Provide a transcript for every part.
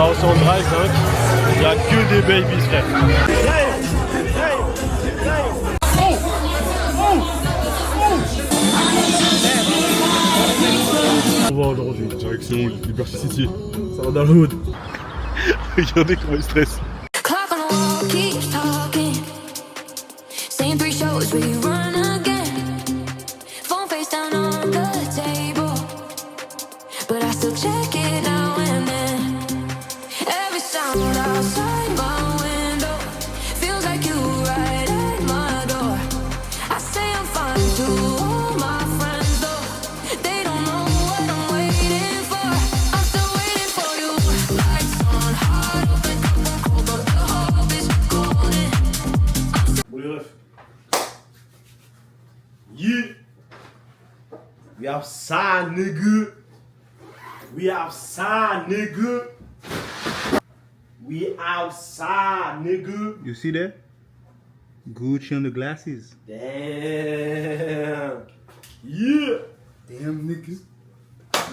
a aussi en drive 5. Il n'y a que des babies, frère. On va aujourd'hui. Direction Liberty City. Ça va dans le hood. Regardez comment il stresse. Clock on the wall keeps talking. Same 3 shows we run again. Phone face down on the table, but I still check it now and then. Every sound outside my window feels like you right at my door. I say I'm fine to all my friends though. They don't know what I'm waiting for. I'm still waiting for you. Lights on, heart open, cold, but the hope is golden. Bon les refs. Yeah. We outside, nigga. We outside, nigga. We outside, nigga. You see that? Gucci on the glasses. Damn. Yeah. Damn, nigga.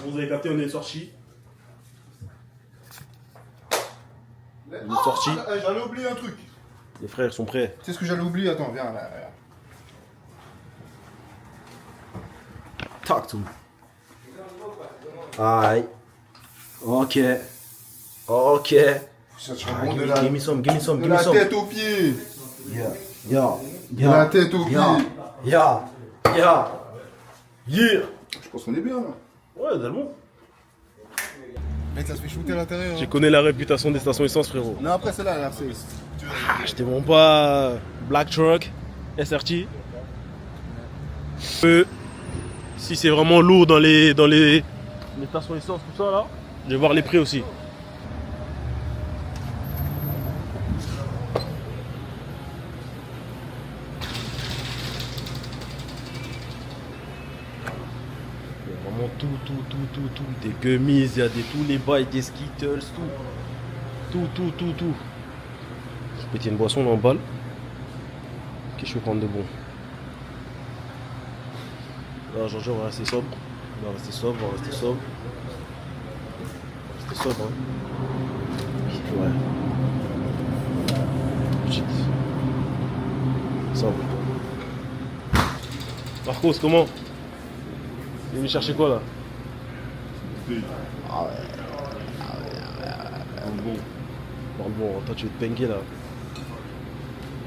Vous avez capté, on est sorti. On est sorti. J'allais oublier un truc. Les frères sont prêts. Tu sais ce que j'allais oublier? Attends, viens là. Regarde. Talk to me. Aïe. Ok. Ok. Ça te Ah, rend give, de la, give me some, give me some, de give me la some. tête aux pieds. Yeah. Yeah. De la tête aux pieds. Yeah. Yeah. Yeah. Je pense qu'on est bien là. Ouais, tellement. Mec, ça se fait shooter à l'intérieur. Je connais la réputation des stations essence, frérot. Non, après celle-là, la RC. Ah, je te vends pas Black Truck, SRT. Si c'est vraiment lourd dans les stations essence, tout ça là, je vais voir les prix aussi. Il y a vraiment tout. Des gummies, il y a tous les bails, des Skittles, tout. Je peux une boisson dans le bal. Qu'est-ce que je peux prendre de bon? Là, aujourd'hui, on va rester sobre. On va rester sobre. Hein. Ouais. Shit. Sobre. Marcos, comment? Il est venu chercher quoi là? Ah ouais. Bon, toi tu veux te penguer là.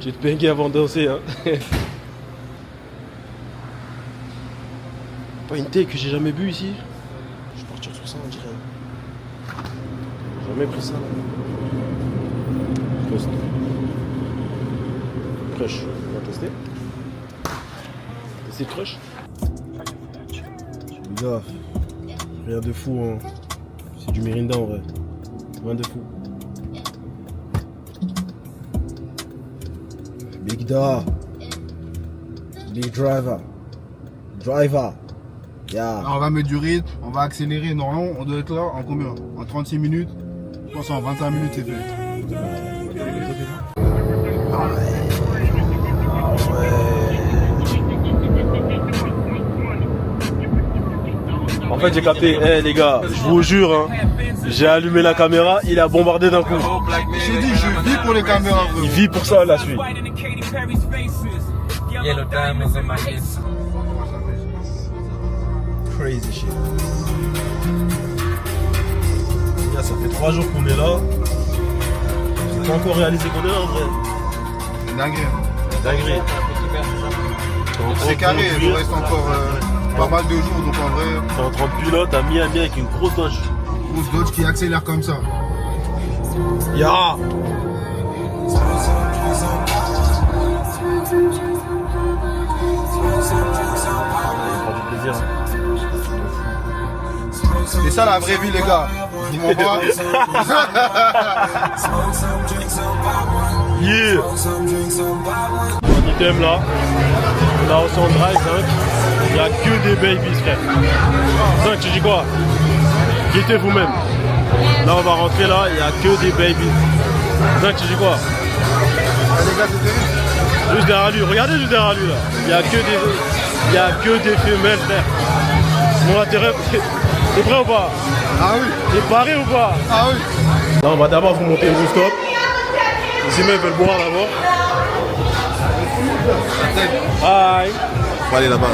Tu veux te penguer avant de danser hein. Pas une thé que j'ai jamais bu ici. Je vais partir sur ça on dirait. J'ai jamais pris ça. Toast. Crush. On va tester. Tester le crush. Les gars, rien de fou hein. C'est du Mirinda en vrai. Rien de fou. Big Da. Big Driver. Yeah. Alors, on va mettre du rythme, on va accélérer. Normalement, on doit être là en combien? En 36 minutes. Je pense en 25 minutes, c'est fait. En fait j'ai capté, les gars, je vous jure, hein, j'ai allumé la caméra, il a bombardé d'un coup. Je t'ai dit, je vis pour les caméras, frérot. Il vit pour ça la suite. Yellow diamonds in my hips. Crazy shit. Là, ça fait 3 jours qu'on est là. J'ai pas encore réalisé qu'on est là en vrai. Dinguerie. C'est carré, il nous reste encore pas mal de jours, donc en vrai. T'es en train de pilote à Miami avec une grosse Dodge. Grosse Dodge qui accélère comme ça. Ya. Plaisir. C'est ça la vraie vie, les gars. Je vous m'envoie. Yeah. Un item là. On a aussi en drive 5. Il n'y a que des babies, frère. 5, tu dis quoi? Quittez vous-même. Là, on va rentrer là. Il n'y a que des babies. 5, tu dis quoi? Les gars, c'est terrible. Juste derrière lui. Regardez juste derrière lui là. Il n'y a que des femelles, frère. Mon intérêt. T'es prêt ou pas? Ah oui. T'es paré ou pas? Ah oui. Là, on va d'abord vous montrer le rooftop. Les humains veulent boire d'abord. Aïe. On va aller là-bas.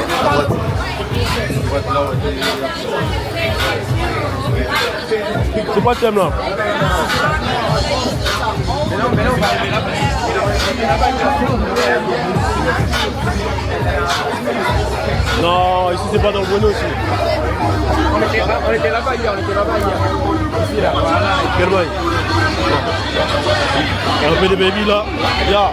C'est quoi le thème là? Non, ici c'est pas dans le Bueno aussi. On était là-bas hier, Ici, là, voilà. Quel bail? On fait des baby là. Ya.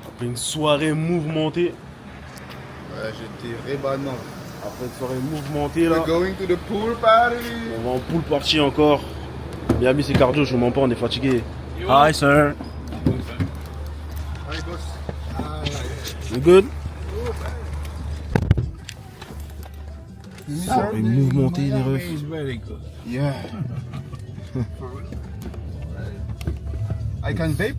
Après une soirée mouvementée. Ouais, j'étais rébanant. Après une soirée mouvementée là. We're going to the pool party. On va en pool party encore. Miami c'est cardio, je vous mens pas, on est fatigué. Hi sir. Allez, boss. You good? Soirée mouvementée les refs. Yeah. I can vape?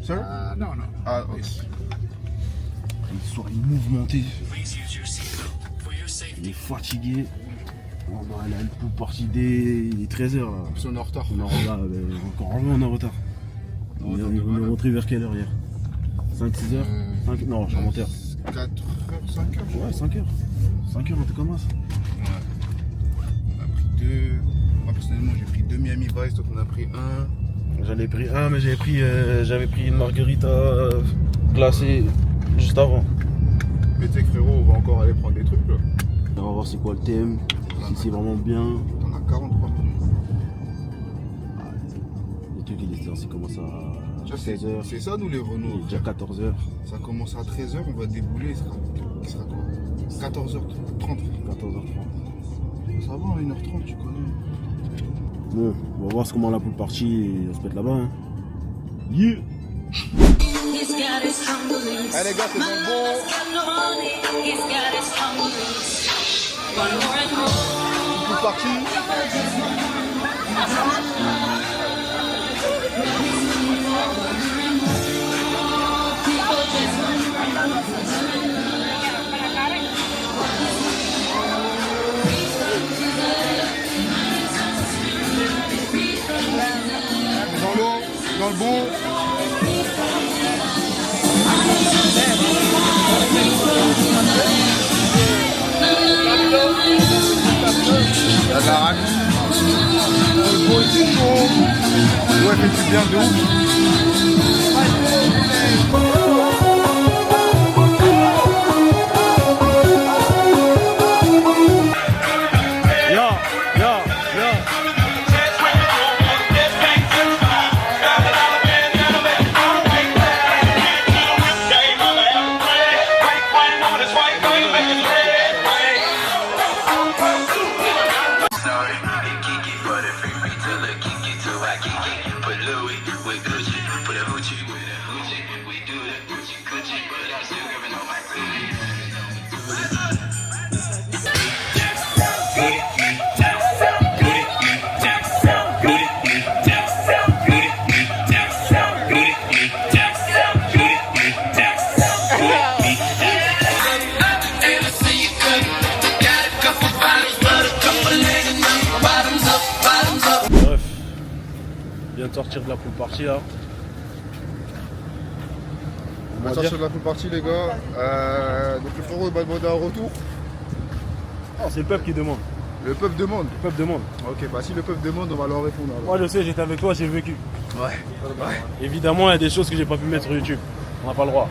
Sir? No. Ah, ok. Une soirée mouvementée. Il est fatigué. On va aller à une pool party il est 13h là. On est en retard. On est en retard, encore on est en retard. On est rentré vers quelle heure hier? 5-6 heures? 5... Non, je suis menteur. 4h, 5h. Ouais, 5 heures. 5 heures, on te commence. Ouais. On a pris 2. Moi personnellement j'ai pris 2 Miami Vice, donc on a pris 1. J'en ai pris un, mais j'avais pris une margarita glacée juste avant. Mais tu sais que frérot, on va encore aller prendre des trucs là. On va voir c'est quoi le thème, si c'est vraiment bien. T'en as 43 minutes. Le truc il est censé commencer à Tu vois, 16h. c'est ça nous les Renault. Il est déjà 14h. Ça commence à 13h, on va débouler, il sera quoi? 14h30. 14h30. Ça va, 1h30, tu connais. Bon, on va voir comment la pool party et on se pète là-bas. Hein. Yeah! Allez les gars, c'est bon. Pool party. Dans l'eau, dans le bon. Il y a de la raque. Le beau il est chaud. Ouais, fait du bien de ouf. De sortir de la pool party là. On va sortir de la pool party les gars. Donc le frérot va demander un retour. Oh, c'est le peuple qui demande. Le peuple demande. Le peuple demande. Ok, bah si le peuple demande, on va leur répondre. Alors. Moi je sais, j'étais avec toi, j'ai vécu. Ouais. Évidemment, il y a des choses que j'ai pas pu mettre sur YouTube. On n'a pas le droit.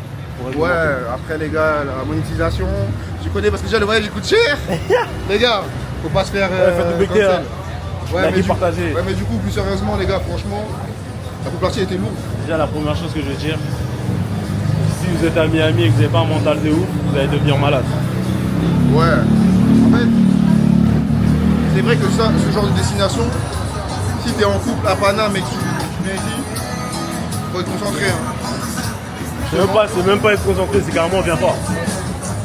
Ouais, après les gars, la monétisation, tu connais parce que déjà le voyage il coûte cher. Les gars, faut pas se faire. Faites le becquer, cancel. hein. Likez, partagez. Ouais, mais du coup, plus sérieusement, les gars, franchement, la coupe partie était lourde. Déjà, la première chose que je veux dire, si vous êtes à Miami et que vous n'avez pas un mental de ouf, vous allez devenir malade. Ouais. En fait, c'est vrai que ça, ce genre de destination, si tu es en couple à Paname et que tu viens ici, faut être concentré. Hein. C'est même pas être concentré, c'est carrément on vient pas.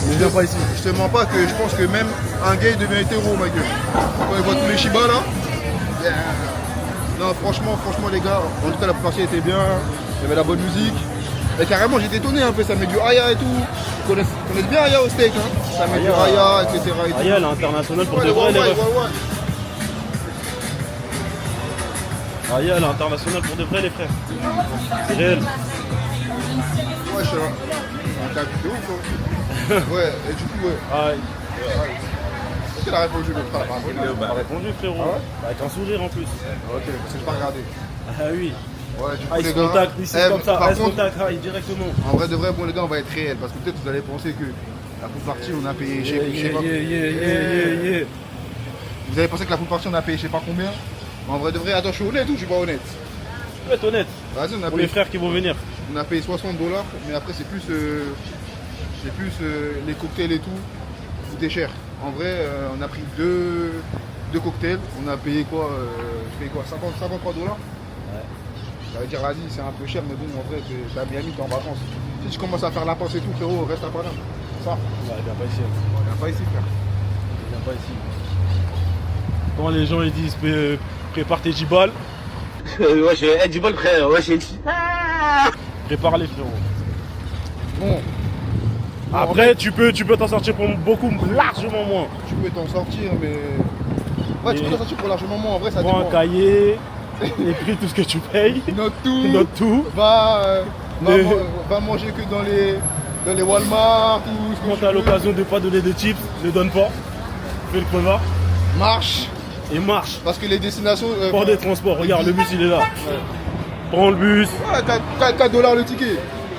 On vient pas ici. Je te mens pas que je pense que même un gay devient hétéro, ma gueule. Quand on voit tous les shibas là. Yeah. Non, franchement, les gars, en tout cas, la partie était bien. Il y avait la bonne musique. Et carrément, j'étais étonné un peu. Ça met du Aya et tout. Vous connaissez bien Aya au steak, hein. Ça met du Aya, etc. Et tout. Aya, elle est internationale pour Ouais, de vrai, les refs. ouais. Aya, elle est internationale pour de vrai, les frères. C'est réel. Ouais, je sais pas. Un cas de ouf, hein. Ouais, et du coup, ouais. Ah, Est-ce qu'elle a répondu le frère? elle a répondu, frérot. Ah ouais Avec un sourire en plus. Ok, parce que j'ai pas regardé. Ah oui. Ouais, du coup, Ah, ils les se gars. contactent, ici comme ça. Par Ils se contre, contactent, ah, directement. en vrai de vrai, bon, les gars, on va être réel. Parce que peut-être vous allez penser que la pool party, on a payé, je sais pas. Yeah. Vous avez pensé que la pool party, on a payé, je sais pas combien. Mais en vrai de vrai, attends, je suis honnête ou je suis pas honnête? Je vais être honnête. Vas-y, on a Pour les payé. frères qui vont venir. On a payé $60, mais après c'est plus les cocktails et tout, c'était cher. En vrai, on a pris deux cocktails, on a payé quoi, je paye quoi, 53$. Ouais. Ça veut dire, vas-y, c'est un peu cher, mais bon, en vrai, t'es à Miami, t'es en vacances. Si tu commences à faire la pince et tout, frérot, reste à Paname. Ça, Ouais, viens pas ici. viens pas ici, frère. Viens pas ici. Quand les gens ils disent prépare tes 10 balles, Ouais, je du bol, frère. Ouais, j'ai prépare les frérots. Bon, Après, tu peux t'en sortir pour beaucoup, largement moins. tu peux t'en sortir, mais... Ouais, tu peux t'en sortir pour largement moins, en vrai, ça Prends un dépend. cahier, écris tout ce que tu payes, Note tout. note tout. Va Mais- manger que dans les Walmart ou ce que Quand tu t'as veux. l'occasion de pas donner de chips, ne donne pas. Fais le crevard Marche. et marche. Parce que les destinations. Port des transports, regarde, le bus il est là. Prends le bus. Ouais, 4$ le ticket.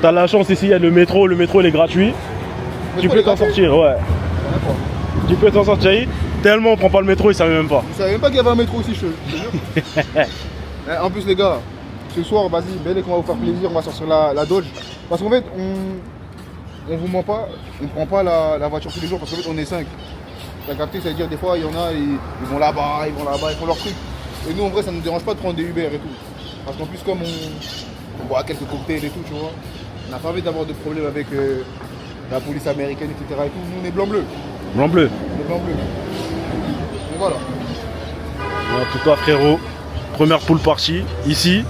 T'as la chance ici, il y a le métro il est gratuit. Tu peux t'en sortir, ouais. Tu peux t'en sortir. Tellement on prend pas le métro, ils savent même pas. Je savais même pas qu'il y avait un métro aussi, je te jure. En plus, les gars, ce soir, vas-y, belle, qu'on va vous faire plaisir, on va sortir la Dodge. Parce qu'en fait, on vous ment pas, on prend pas la voiture tous les jours parce qu'en fait, on est 5. T'as capté, ça veut dire des fois, il y en a, ils vont là-bas, ils font leur truc. Et nous, en vrai, ça nous dérange pas de prendre des Uber et tout. Parce qu'en plus, comme on boit quelques cocktails et tout, tu vois, on n'a pas envie d'avoir de problème avec la police américaine, etc. Et tout. Nous, on est blanc-bleu. Blanc-bleu. On est blanc-bleu. Donc voilà. En tout cas, frérot, première pool party ici.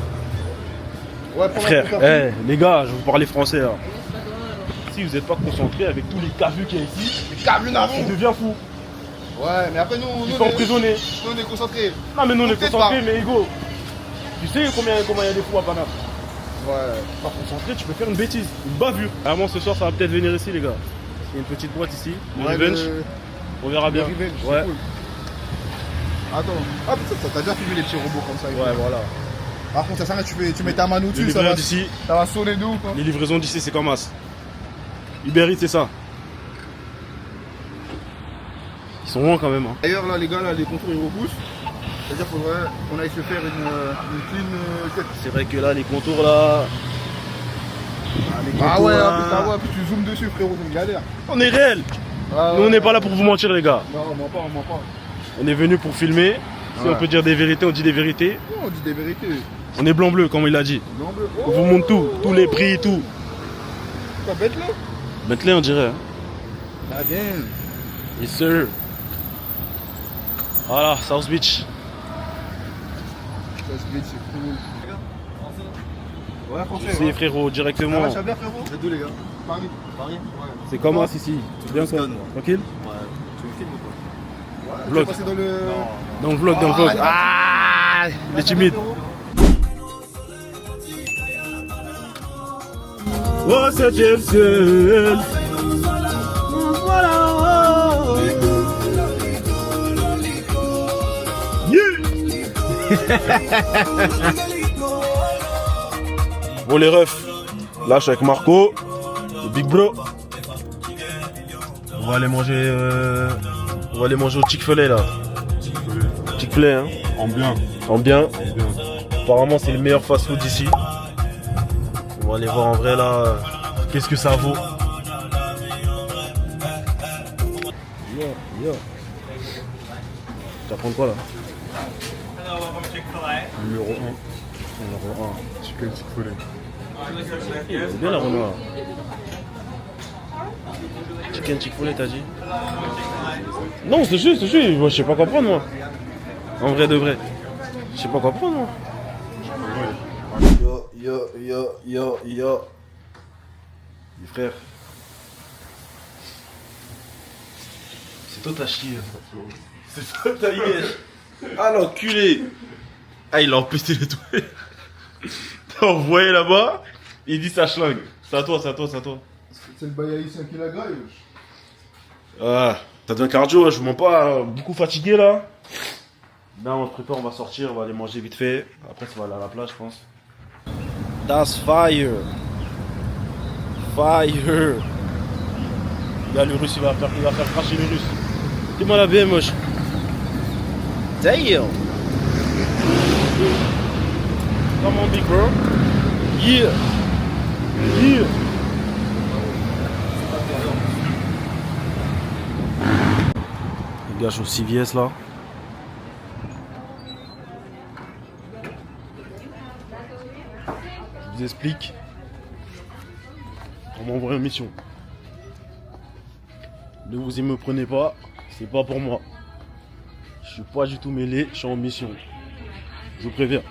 Ouais, pour Frère, la première les gars, je vous parlais français là. Si vous n'êtes pas concentré avec tous les cavus qu'il y a ici, partie, câble on navon. devient fou. Ouais, mais après, nous, Ils sont emprisonnés. on est concentrés. Non, mais nous on est Peut-être concentrés, pas. mais égaux. Tu sais comment il y a des fous à Paname. Ouais. Pas concentré, tu peux faire une bêtise, une bavure. Vraiment, ce soir, ça va peut-être venir ici, les gars. Il y a une petite boîte ici, le Ouais, Revenge. On verra bien. Le Revenge, c'est Ouais. cool. Attends. Ah, putain, t'as déjà filmé les petits robots comme ça. Ouais, voilà. Par contre, ça s'arrête, tu mets ta main Les au-dessus, ça livreurs va, d'ici, ça va sonner de ouf. Hein. les livraisons d'ici, c'est comme as. Uber Eats, c'est ça. Ils sont loin quand même. Hein. D'ailleurs, là, les gars, là, les contours ils repoussent. C'est-à-dire qu'il faudrait qu'on aille se faire une clean cut. C'est vrai que là, les contours là. Ah ouais, là. en plus, tu zoomes dessus, frérot, c'est une galère. On est réel. Ah, Nous, on ouais. n'est pas là pour vous mentir, les gars. Non, on ment pas, on ment pas. On est venu pour filmer. Si Ouais. on peut dire des vérités, on dit des vérités. Non, on dit des vérités. On est blanc-bleu, comme il a dit. Non, bleu. On vous montre tout, tous les prix, tout. Quoi, bête là? Bentley, on dirait. Hein. Ah, bien. Yes, sir. Voilà, South Beach. Ça se glisse, c'est cool. Ouais, français. C'est frérot, directement. Ça va bien, frérot? C'est d'où, les gars? Paris. Paris? Ouais. C'est comme as ici. C'est bien quoi. Tranquille. Tu Vlog. es passé dans le. Dans le vlog, dans le vlog. Ah, il est timide. Oh, septième ciel. Voilà. Bon les refs, là je suis avec Marco, le Big Bro. On va aller manger au Chick-fil-A là. Chick-fil-A hein. En bien. Apparemment c'est le meilleur fast-food ici. On va aller voir en vrai là qu'est-ce que ça vaut. Yo. Tu vas prendre quoi là? Numéro 1. Chicken Chick-fil-A. C'est bien la Renoir. Chicken Chick-fil-A t'as dit? Non c'est juste, moi je sais pas quoi prendre moi. En vrai de vrai. Je sais pas quoi prendre moi. Yo. Les frères. C'est toi ta chier. C'est toi ta gueule. Ah l'enculé. Ah il a empêché les toilettes. T'as envoyé là-bas. Il dit ça schlingue. C'est à toi. C'est le bail haïtien qui la graille. Ah, t'as de un cardio, je vous mens pas, beaucoup fatigué là. Là on se prépare, on va sortir, on va aller manger vite fait. Après ça va aller à la plage je pense. That's fire. Là le russe il va faire cracher le russe. Dis-moi la BM moche. Damn. Come on big bro. Yeah. Les gars, je suis au CVS là. Je vous explique. On m'a envoyé une mission. Ne vous y me prenez pas, c'est pas pour moi. Je suis pas du tout mêlé, je suis en mission. Je vous préviens.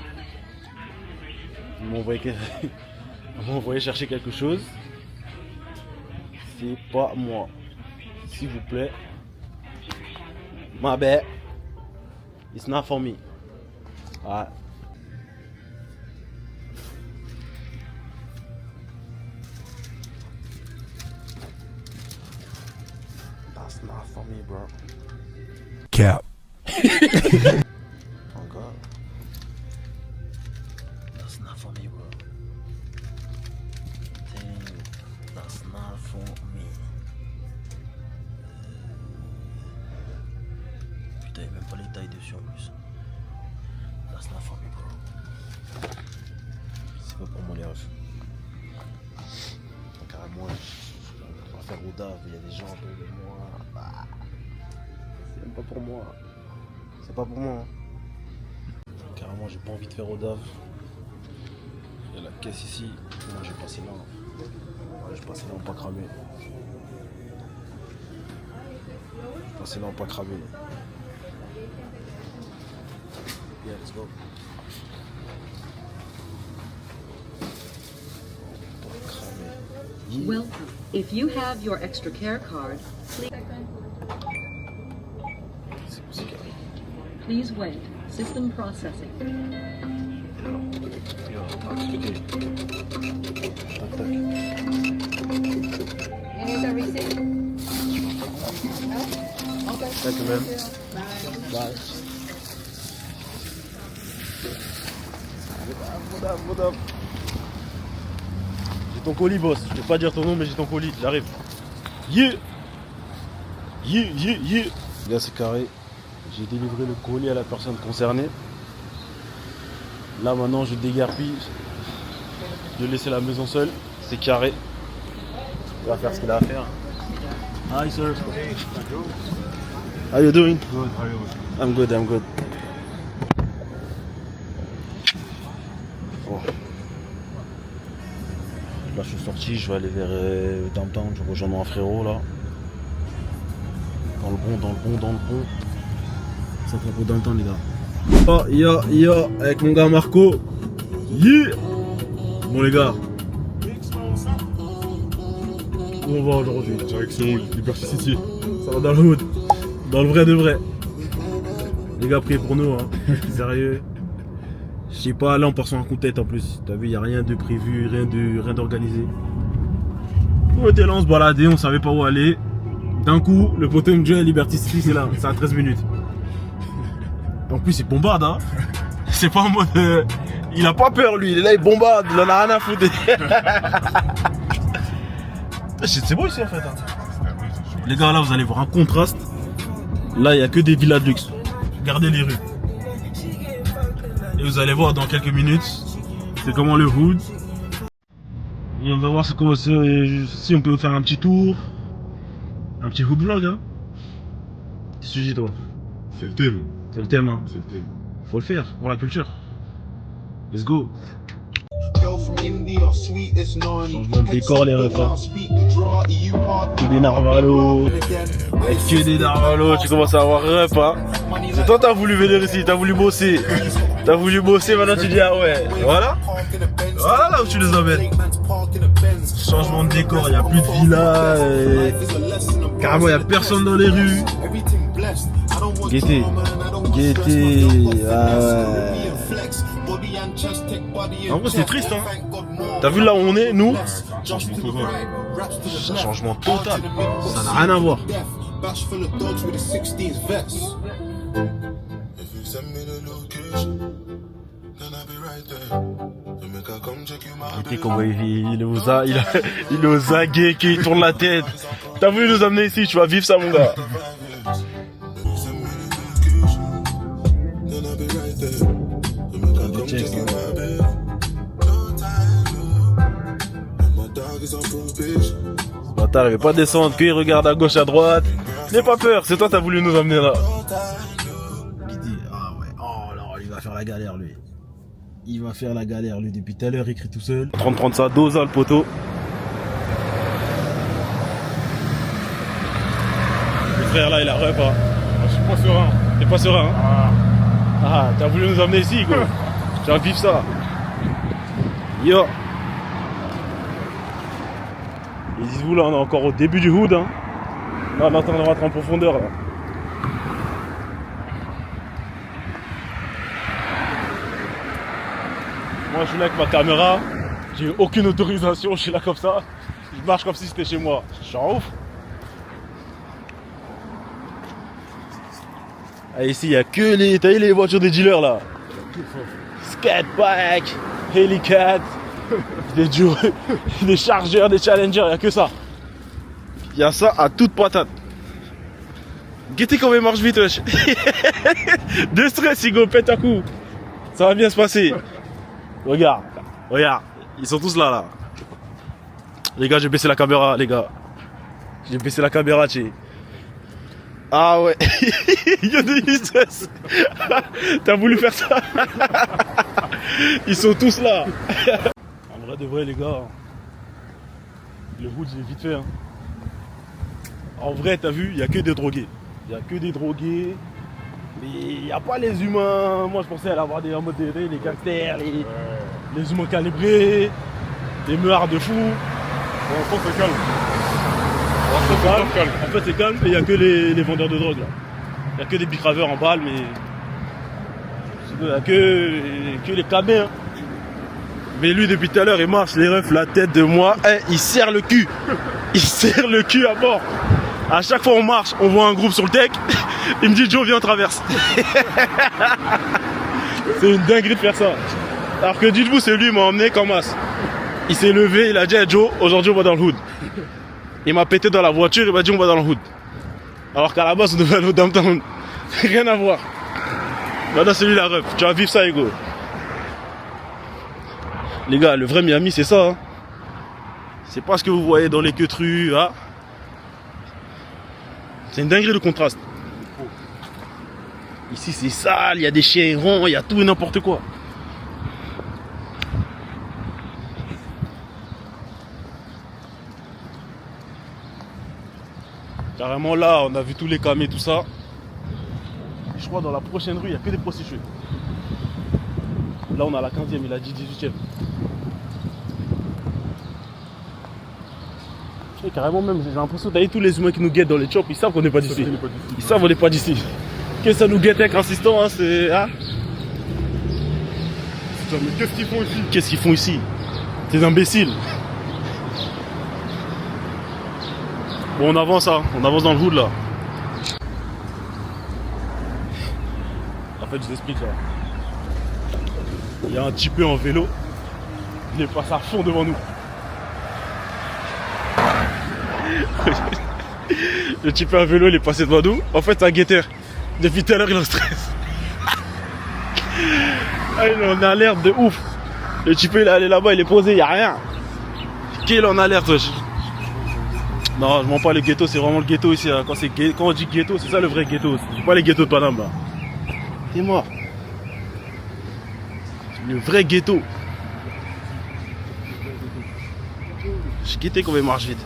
Ils m'ont envoyé chercher quelque chose. C'est pas moi. S'il vous plaît. My bad. It's not for me. Alright. That's not for me, bro. Cap. Oh God. That's not for me, bro. Dang. That's not for me. Putain, il n'y a même pas les tailles dessus en plus. That's not for me, bro. C'est pas pour moi les refs. Carrément, on va faire au DAF, il y a des gens autour de moi. Bah, c'est même pas pour moi. C'est pas pour moi. Carrément, j'ai pas envie de faire au DAF. Il y a la caisse ici. Moi, je vais passer là. Ouais, je vais passer là en pas cramé. Je vais passer là en pas cramé. Yeah, let's go. Pas cramé. Yeah. Welcome. If you have your extra care card, C'est carré. please wait. System processing. Yo, tac, expliqué. Tac, tac. Thank you, man. Bye. What up? J'ai ton colis, boss. Je vais pas dire ton nom, mais j'ai ton colis. J'arrive. Yeah. Là, c'est carré. J'ai délivré le colis à la personne concernée. Là, maintenant, je déguerpille. Je vais laisser la maison seule. C'est carré. Il va faire ce qu'il a à faire. Hi, sir. How you doing? Good, how are you? I'm good. Oh. Là, je suis sorti, je vais aller vers downtown, je rejoins un frérot là. Dans le bon. Ça fait pour downtown, les gars. Yo, avec mon gars Marco. Yeah! Bon, les gars. Où on va aujourd'hui? Direction Liberty City. Ça va dans le hood. Dans le vrai de vrai. Les gars, priez pour nous, hein. Sérieux. Je sais pas, là on part sur un coup de tête en plus. T'as vu, y a rien de prévu, rien d'organisé. On était là, on se baladait, on savait pas où aller. D'un coup, le poteau me dit Liberty City, c'est là, c'est à 13 minutes. En plus, il bombarde, hein. C'est pas en mode. Il a pas peur lui, il est là, il bombarde, il en a rien à foutre. C'est beau ici en fait. Hein. Les gars, là vous allez voir un contraste. Là il n'y a que des villas de luxe. Regardez les rues. Et vous allez voir dans quelques minutes, c'est comment le hood. Et on va voir si on peut faire un petit tour. Un petit hood vlog. Hein. Qu'est-ce que tu dis toi? C'est le thème. C'est le thème. Hein. C'est le thème. Faut le faire pour la culture. Let's go. Changement de décor, les repas. Que des narvalos. Que des narvalos, tu commences à avoir repas. C'est toi t'as voulu venir ici, t'as voulu bosser. T'as voulu bosser, maintenant tu dis ah ouais. Voilà. Voilà là où tu les emmènes. Changement de décor, il n'y a plus de villas. Carrément, il n'y a personne dans les rues. Gaieté. Gaieté. Ah ouais. En vrai c'est triste hein. T'as vu là où on est, nous? Changement total. Ça n'a rien à voir. Écoutez comment il est aux aguets, qui tourne la tête. T'as voulu nous amener ici, tu vas vivre ça mon gars. Ce bâtard il veut pas descendre, qu'il regarde à gauche à droite. N'aie pas peur, c'est toi t'as voulu nous amener là. Il dit ah ouais, oh non, il va faire la galère lui. Il va faire la galère lui depuis tout à l'heure, il crie tout seul. En train de prendre sa dose hein, le poteau. Le frère là il a rep hein. Je suis pas serein. T'es pas serein hein. Ah, t'as voulu nous amener ici quoi. Tu vas vivre ça. Yo. Et dites-vous là on est encore au début du hood hein. Là on est en train de rentrer en profondeur là. Moi je suis là avec ma caméra, j'ai aucune autorisation, je suis là comme ça. Je marche comme si c'était chez moi. Je suis en ouf. Ah, ici il n'y a que les. T'as vu les voitures des dealers là? Skatepark, Helicat, des chargeurs, des challengers, il n'y a que ça. Il y a ça à toute patate. Guettez comment il marche vite wesh. De stress il go pète un coup. Ça va bien se passer. Regarde, regarde, ils sont tous là. Les gars j'ai baissé la caméra les gars. J'ai baissé la caméra tu sais. Ah ouais, il y a des stress. T'as voulu faire ça. Ils sont tous là. En vrai de vrai les gars, le hood j'ai vite fait hein. En vrai t'as vu, il n'y a que des drogués. Il n'y a que des drogués. Mais il n'y a pas les humains. Moi je pensais aller avoir des en mode les gangsters, les humains calibrés, les meuhards de fous. Bon, c'est calme. En fait c'est calme et il n'y a que les vendeurs de drogue là. Il n'y a que des bicraveurs en balle mais. Il n'y a que les camés hein. Mais lui depuis tout à l'heure il marche les refs la tête de moi. Hey, il serre le cul. Il serre le cul à mort. À chaque fois on marche, on voit un groupe sur le deck. Il me dit Joe viens on traverse. C'est une dinguerie de faire ça. Alors que dites-vous c'est lui il m'a emmené qu'en masse. Il s'est levé, il a dit à Joe aujourd'hui on va dans le hood. Il m'a pété dans la voiture, il m'a dit on va dans le hood. Alors qu'à la base on devait aller au downtown. Rien à voir. Maintenant c'est lui la ref, tu vas vivre ça Ego. Les gars, le vrai Miami c'est ça hein. C'est pas ce que vous voyez dans les queutrues hein. C'est une dinguerie de contraste. Ici c'est sale, il y a des chiens errants, il y a tout et n'importe quoi. Carrément là, on a vu tous les camés, tout ça. Et je crois dans la prochaine rue, il n'y a que des prostituées. Là on a la 15e, il a dit 18e. Et carrément même, j'ai l'impression d'aller tous les humains qui nous guettent dans les chops, ils savent qu'on n'est pas d'ici. Ils savent qu'on n'est pas d'ici. Qu'est-ce que ça nous guette avec insistant, hein, c'est... Hein mais qu'est-ce qu'ils font ici? Qu'est-ce qu'ils font ici? Ces imbéciles. Bon on avance hein, on avance dans le hood là. En fait je t'explique là. Il y a un type en vélo. Il est passé à fond devant nous. Le type en vélo, il est passé devant nous. En fait, c'est un guetteur. Depuis tout à l'heure, il est en stress. Ah, il est en alerte de ouf. Le type, il est allé là-bas, il est posé, il n'y a rien. Qu'il est en alerte, wesh. Non, je mens pas, le ghetto, c'est vraiment le ghetto ici. Hein. Quand on dit ghetto, c'est ça le vrai ghetto. C'est pas les ghettos de Paname, là. C'est mort. C'est le vrai ghetto. J'ai guetté qu'on marche vite.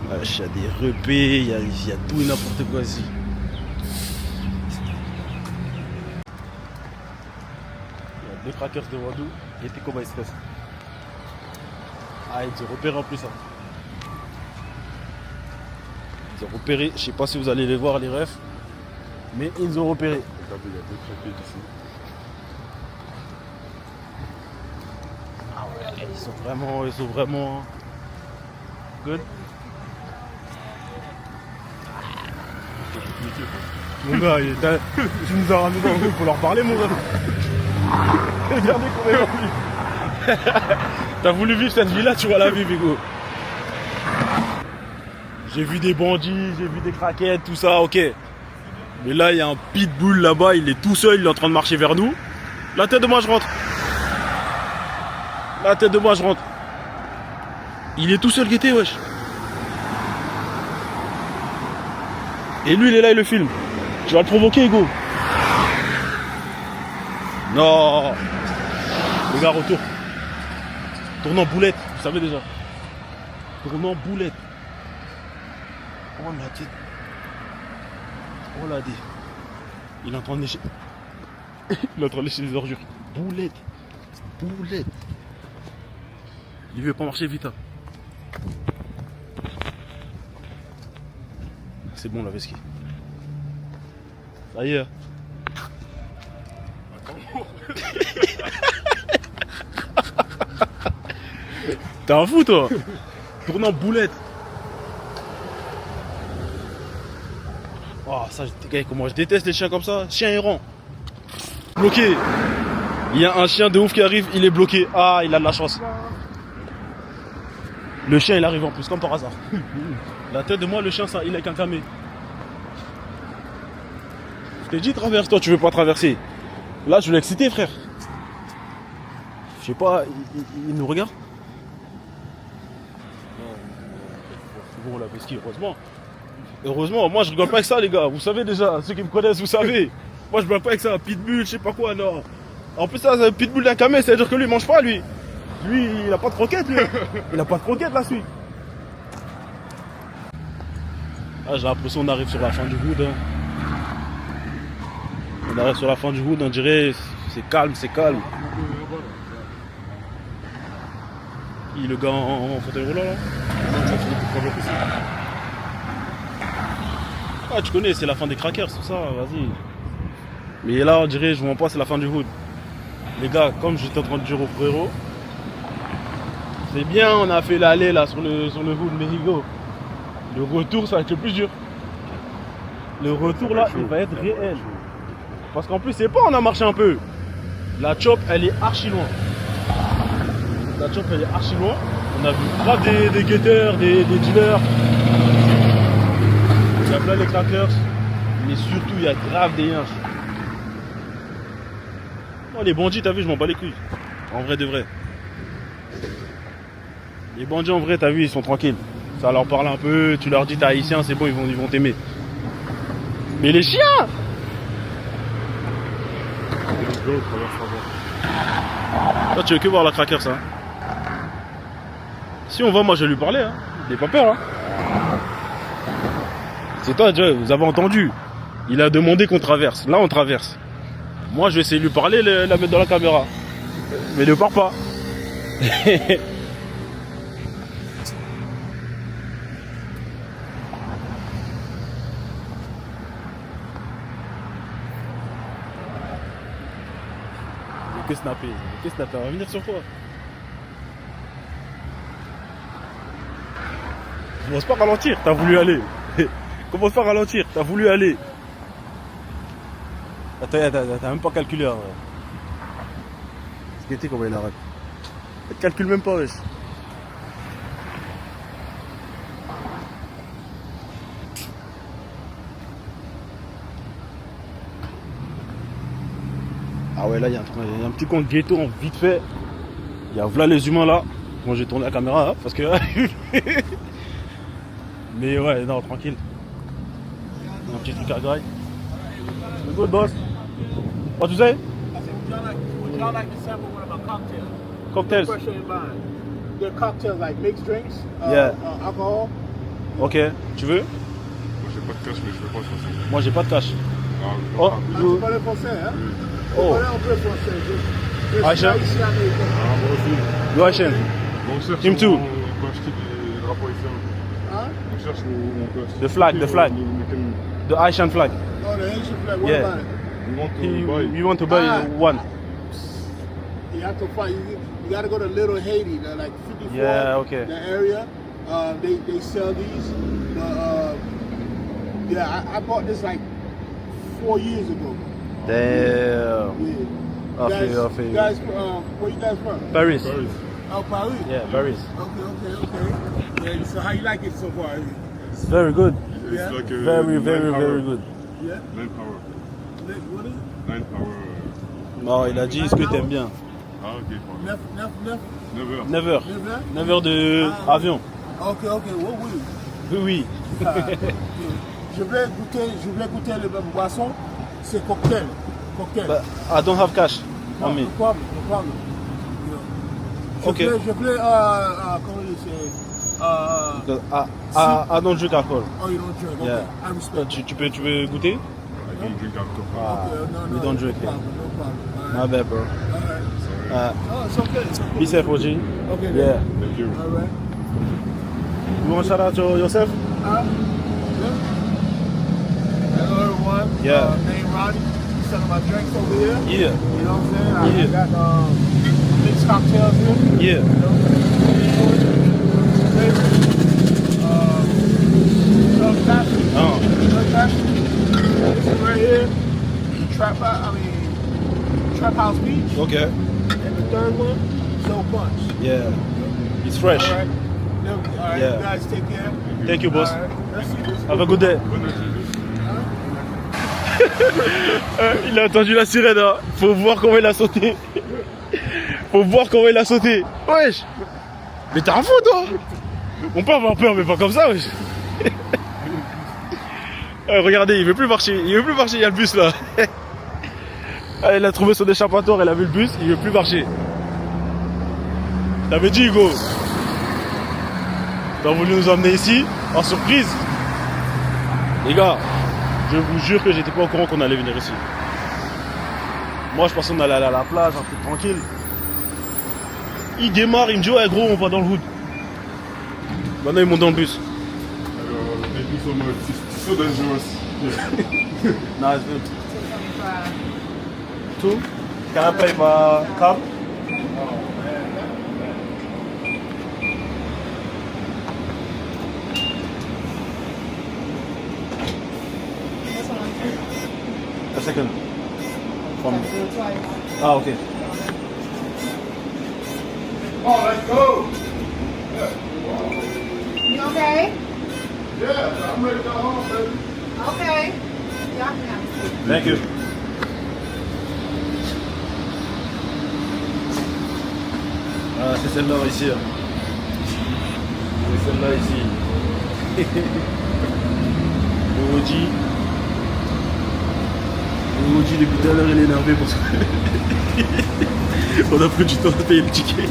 Il y a des repais, il y a tout et n'importe quoi ici. Il y a deux crackers devant nous. Guettez comment ils se passent. Ah, ils ont repéré en plus. Hein. Ils ont repéré, je sais pas si vous allez les voir les refs, mais ils ont repéré. Regardez, il y a deux crackers ici. Ah ouais, ils sont vraiment good. Mon gars, tu nous as ramené dans le groupe pour leur parler, mon gars. Regardez qu'on est rempli. T'as voulu vivre cette vie-là, tu vas la vivre, Bigo. J'ai vu des bandits, j'ai vu des craquettes, tout ça, ok. Mais là, il y a un pitbull là-bas, il est tout seul, il est en train de marcher vers nous. La tête de moi, je rentre. La tête de moi, je rentre. Il est tout seul, guetté, wesh. Et lui, il est là, il le filme. Tu vas le provoquer, Hugo. Non. Les gars, retour. Tournant boulette, vous savez déjà. Tournant boulette. Oh la tête. Oh la dé. Il est en train de lécher. Il est en train de lécher les ordures. Boulette. Boulette. Il veut pas marcher vite. Hein. C'est bon la vesquille. Ça y est. T'es un fou toi. Tournant boulette. Oh ça, comment je déteste les chiens comme ça. Chien errant. Bloqué. Il y a un chien de ouf qui arrive, il est bloqué. Ah, il a de la chance. Le chien il arrive en plus, comme par hasard. La tête de moi, le chien, ça, il est qu'un camé. Je t'ai dit traverse, toi tu veux pas traverser. Là je l'ai excité, frère. Je sais pas, il nous regarde. C'est bon la pesquille, heureusement. Heureusement, moi je rigole pas avec ça les gars. Vous savez déjà, ceux qui me connaissent, vous savez. Moi je rigole pas avec ça, pitbull, je sais pas quoi, non. En plus ça, c'est un pitbull d'un camé, ça veut dire que lui il mange pas lui. Lui, il a pas de croquettes lui. Il a pas de croquettes là, celui. Ah, j'ai l'impression qu'on arrive sur la fin du wood. Hein. On arrive sur la fin du wood, on dirait c'est calme, c'est calme. Qui le gars en fauteuil roulant là? Ah tu connais, c'est la fin des crackers, tout ça, vas-y. Mais là on dirait, je vois pas, c'est la fin du wood. Les gars, comme j'étais en train de dire au frérot, c'est bien, on a fait l'aller là sur le wood, mais Hugo. Le retour, ça va être le plus dur. Le retour là, il va être réel. Parce qu'en plus, c'est pas on a marché un peu. La chop, elle est archi loin. La chop, elle est archi loin. On a vu grave des guetteurs, des dealers. Il y a plein les crackers. Mais surtout, il y a grave des yinches. Oh, les bandits, t'as vu, je m'en bats les couilles. En vrai de vrai. Les bandits, en vrai, t'as vu, ils sont tranquilles. Ça leur parle un peu, tu leur dis t'es haïtien, c'est bon, ils vont t'aimer. Mais les chiens! Toi, tu veux que voir la cracker, ça? Si on va, moi je vais lui parler, hein. N'aie pas peur, hein. C'est toi, Joe, vous avez entendu. Il a demandé qu'on traverse. Là, on traverse. Moi, je vais essayer de lui parler, la mettre dans la caméra. Mais ne pars pas. Que snapper, on va venir sur toi. Commence pas à ralentir, t'as voulu aller. Commence pas à ralentir, t'as voulu aller. T'as même pas calculé. Hein. Regardez comment il arrête. Il calcule même pas, wesh. Ah ouais, là, il y a un petit compte ghetto, vite fait. Il y a voilà les humains là. Moi, j'ai tourné la caméra, hein, parce que... Mais ouais, non, tranquille. Un petit truc à graille. Good boss. What you say? Would y'all like to sample one of my cocktails? Cocktails. Pressure in mind. They're cocktails like mixed drinks, Yeah. alcohol. Ok, tu veux? Moi j'ai pas de cash mais je fais pas de français. Moi, j'ai pas de cash. Ah, Oh, Ah, tu you... parles français, hein? Oh. Tu parles un peu français. Aïcha? Ici américain. Ah, moi aussi. You Haitian? On cherche Him too. on peut acheter des drapeaux ici. Hein? On cherche où on peut acheter. The flag, the flag. The Haitian flag. Oh, the Haitian flag. What Yeah. about it? We want to buy. We want to buy Ah. one. You have to find. You got to go to Little Haiti. They're like 54. Yeah, okay. The area. They sell these. Yeah, I bought this like 4 years ago. Damn. Yeah. I feel you. Guys, where you guys from? Paris. Paris. Oh, Paris. Yeah, Paris. Okay. Yeah, so how you like it so far? It's very good. It's Yeah. like Very, very, power. very good. Yeah. 9 power. What is it? 9 power. Non, il a dit ce que t'aimes bien. Ah, ok. pardon. Neuf. 9 heures. 9 heures. 9 heures? 9 heures de avion. Ok. What will? Oui, oui. Je vais goûter le boisson. C'est cocktail. But I don't have cash on me. No problem. Ok. Je voulais, comment il dit, Because I don't drink alcohol. oh, you don't drink. Okay. Yeah. I respect. Tu peux goûter? I don't drink alcohol. Okay, no, we don't drink no it. problem. My All bad, bro. right. Oh, it's okay. Be safe, OG. Okay. Yeah. Thank you. All right. You want to shout out to yourself? Yeah. Hello, everyone. Yeah. Name Roddy. Selling my drinks over here. Yeah. You know what I'm saying? Yeah. I got mixed cocktails here. Yeah. You know, Drug Passion. Oh. Drug Passion. This is right here. Trap House Beach. Okay. And the third one, Soul Punch. Yeah. It's fresh. All right. All right. Yeah. You guys take care. Thank you, boss. All right. Let's see this. Have a good day. Il a entendu la sirène, hein. Faut voir comment il a sauté. Faut voir comment il a sauté. Wesh. Mais t'as un fou, toi. On peut avoir peur, mais pas comme ça, wesh. Regardez, il veut plus marcher. Il y a le bus là. Ah, il a trouvé son échappatoire, il a vu le bus, il veut plus marcher. T'avais dit, Hugo. T'as voulu nous emmener ici, en surprise. Les gars, je vous jure que j'étais pas au courant qu'on allait venir ici. Moi, je pensais qu'on allait aller à la plage, un truc tranquille. Il démarre, il me dit, ouais, gros, on va dans le hood. Maintenant, il monte dans le bus. They do so much. It's so dangerous. No, it's good. 2? Can I pay my card? A second. From... Ah, okay. Oh, let's go! You okay? Yeah, I'm ready to go home, baby. Okay. Y'all can have a seat. Thank you. Ah, c'est celle-là ici. Hein. C'est celle-là ici. Le Oji. Le Oji, depuis tout à l'heure, il est énervé parce que on a pris du temps à payer le ticket.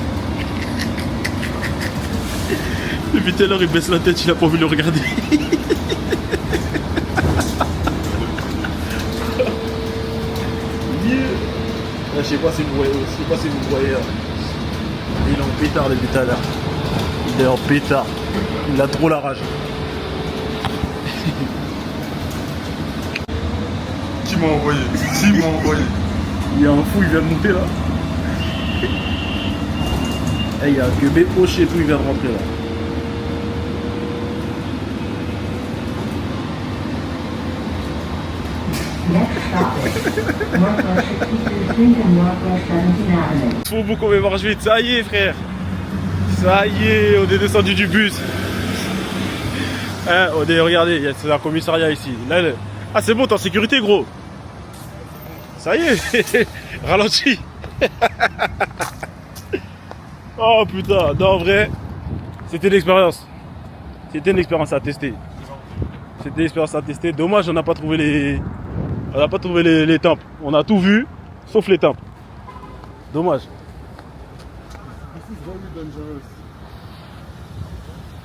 Depuis tout à l'heure, il baisse la tête, il a pas envie de le regarder. Je sais pas si vous voyez, hein. Il est en pétard depuis tout à l'heure. Il est en pétard. Il a trop la rage. Qui m'a envoyé? Il y a un fou, il vient de monter là. Et il y a que Bepo chez tout, il vient de rentrer là. Faut beaucoup mémoire vite, ça y est frère. Ça y est, on est descendu du bus. Hein, regardez, c'est un commissariat ici. Là, ah c'est bon, t'es en sécurité gros. Ça y est, ralenti. Oh putain, non en vrai, c'était l'expérience. C'était une expérience à tester. C'était une expérience à tester. Dommage, on n'a pas trouvé les temples. On a tout vu, sauf les temples. Dommage. This is very dangerous.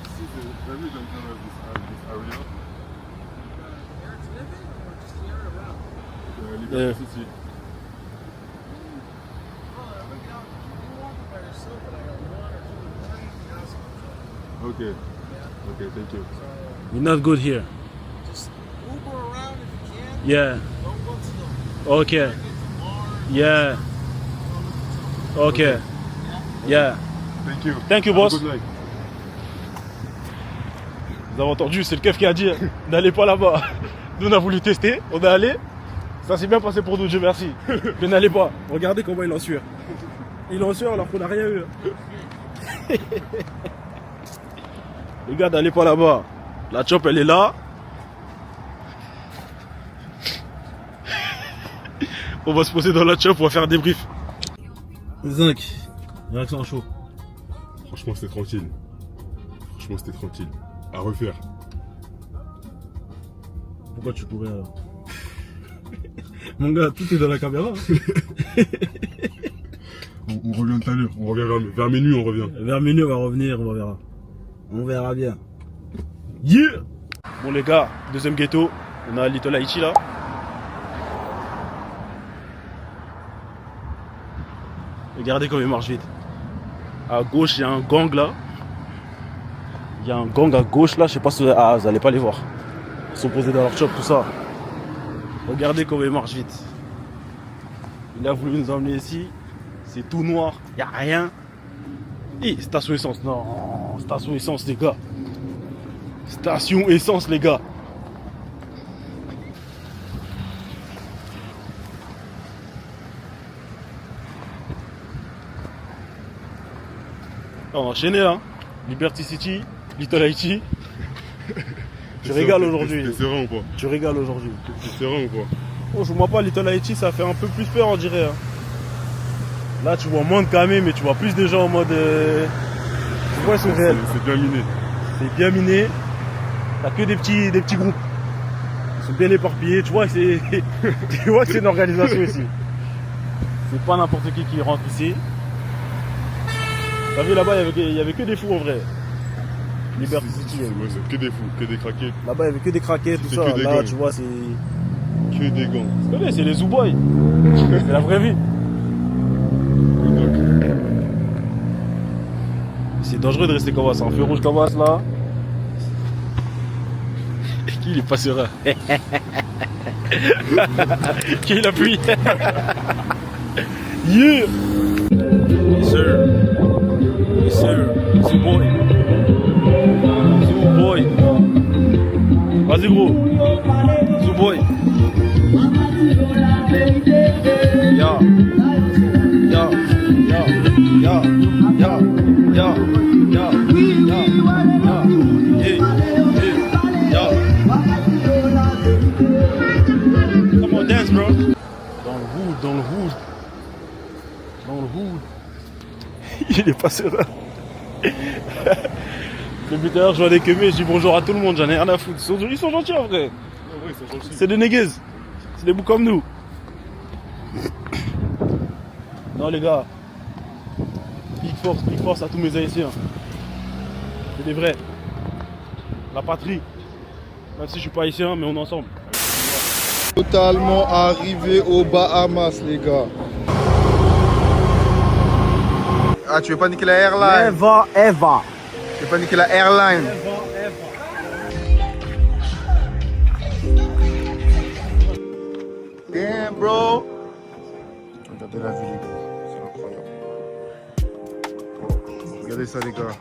This is very dangerous, this area. Liberty City. Okay. Okay, thank you. You're not good here. Uber around if you can. Yeah. Don't go to the Okay. Yeah. Okay. Yeah. Thank you. Thank you, Have a boss. good night. Vous avez entendu, c'est le keuf qui a dit n'allez pas là-bas. Nous on a voulu tester, on est allé. Ça s'est bien passé pour nous, Dieu merci. Mais n'allez pas. Regardez comment il en sueur. Il en sueur alors qu'on n'a rien eu. Les gars, n'allez pas là-bas. La chop elle est là. On va se poser dans la chop, on va faire un débrief. Zinc, réaction chaud. Franchement, c'était tranquille. Franchement, c'était tranquille. À refaire. Pourquoi tu courais alors? Mon gars, tout est dans la caméra. On revient tout à l'heure. On revient vers minuit, on revient. Vers minuit, on va revenir, on verra. On verra bien. Yeah! Bon les gars, deuxième ghetto. On a Little Haïti là. Regardez comme il marche vite. À gauche, il y a un gang là. Il y a un gang à gauche là. Je sais pas si vous allez pas les voir. Ils sont posés dans leur shop, tout ça. Regardez comment il marche vite. Il a voulu nous emmener ici. C'est tout noir. Il n'y a rien. Et station essence. Non, station essence les gars. Station essence les gars. On a enchaîné là. Liberty City, Little Haïti. Tu régales aujourd'hui. T'es serein ou pas? Tu régales aujourd'hui. T'es serein ou pas? Oh, je vois pas Little Haïti, ça fait un peu plus peur on dirait. Hein. Là tu vois moins de camés mais tu vois plus de gens en mode... Tu vois ils sont réels. C'est bien miné. C'est bien miné. T'as que des petits groupes. Ils sont bien éparpillés. Tu vois que c'est tu vois que c'est une organisation ici. C'est pas n'importe qui rentre ici. T'as vu là-bas il y avait que des fous en vrai. Liberty City. Ouais, c'est que des fous, que des craqués. Là-bas il y avait que des craquettes, tout C'est ça. que des Là gangs. tu vois c'est... Que des gants. Tu connais, c'est les Zouboys. C'est la vraie vie. C'est dangereux de rester comme ça. Un feu rouge comme ça là. Qui il est pas serein. Qui il appuie. Yeah. Yes sir. Yes sir. Zouboy. Zouboy. Vas-y gros. Zouboy. Ya. Ya. Ya. Ya. Ya. Ya. Ya. Ya. Ya. Ya. Come on, dance, bro. Dans le hood, dans le hood. Dans le hood. Il est pas serein. Depuis tout à l'heure, je vois des queumés, je dis bonjour à tout le monde, j'en ai rien à foutre. Ils sont gentils en vrai. C'est des négueuses. C'est des bouts comme nous. Non les gars. Big force à tous mes haïtiens. C'est des vrais. La patrie. Même si je suis pas haïtien, mais on est ensemble. Totalement arrivé aux Bahamas, les gars. Ah, tu veux pas niquer la airline? Ever. Tu veux pas niquer la airline? Damn, bro. Regardez la vue, les gars. C'est incroyable. Regardez ça, les gars.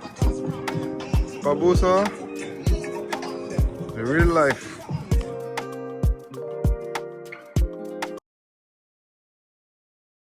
Pas beau, ça? The real life.